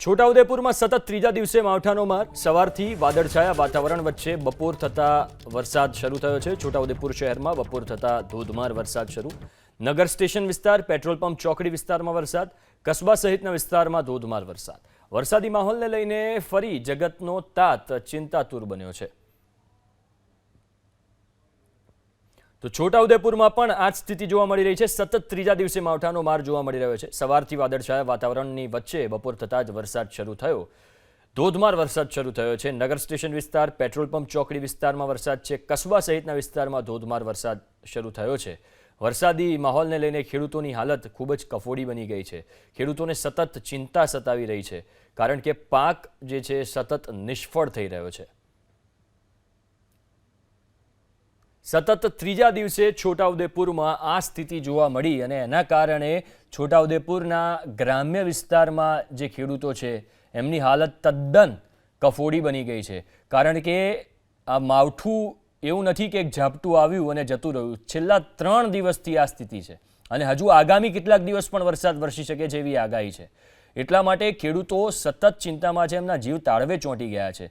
છોટાઉદેપુરમાં સતત ત્રીજા દિવસે માવઠાનો માર સવારથી વાદળછાયા વાતાવરણ વચ્ચે બપોર થતા વરસાદ શરૂ થયો છે। છોટાઉદેપુર શહેરમાં બપોર થતા ધોધમાર વરસાદ શરૂ। નગર સ્ટેશન વિસ્તાર, પેટ્રોલ પંપ ચોકડી વિસ્તારમાં વરસાદ, કસ્બા સહિતના વિસ્તારમાં ધોધમાર વરસાદ। વરસાદી માહોલને લઈને ફરી જગતનો તાત ચિંતાતુર બન્યો છે। તો છોટાઉદેપુરમાં પણ આ જ સ્થિતિ જોવા મળી રહી છે। સતત ત્રીજા દિવસે માવઠાનો માર જોવા મળી રહ્યો છે। સવારથી વાદળછાયા વાતાવરણની વચ્ચે બપોર થતા જ વરસાદ શરૂ થયો। ધોધમાર વરસાદ શરૂ થયો છે। નગર સ્ટેશન વિસ્તાર, પેટ્રોલ પંપ ચોકડી વિસ્તારમાં વરસાદ છે। કસ્બા સહિતના વિસ્તારમાં ધોધમાર વરસાદ શરૂ થયો છે। વરસાદી માહોલને લઈને ખેડૂતોની હાલત ખૂબ જ કફોડી બની ગઈ છે। ખેડૂતોને સતત ચિંતા સતાવી રહી છે, કારણ કે પાક જે છે સતત નિષ્ફળ થઈ રહ્યો છે। સતત ત્રીજા દિવસે છોટાઉદેપુરમાં આ સ્થિતિ જોવા મળી અને એના કારણે છોટાઉદેપુરના ગ્રામ્ય વિસ્તારમાં જે ખેડૂતો છે એમની હાલત તદ્દન કફોડી બની ગઈ છે। કારણ કે આ માવઠું એવું નથી કે એક ઝાપટું આવ્યું અને જતું રહ્યું। છેલ્લા 3 દિવસથી આ સ્થિતિ છે અને હજુ આગામી કેટલાક દિવસ પણ વરસાદ વરસી શકે છે એવી આગાહી છે। એટલા માટે ખેડૂતો સતત ચિંતામાં છે, એમના જીવ તાળવે ચોંટી ગયા છે।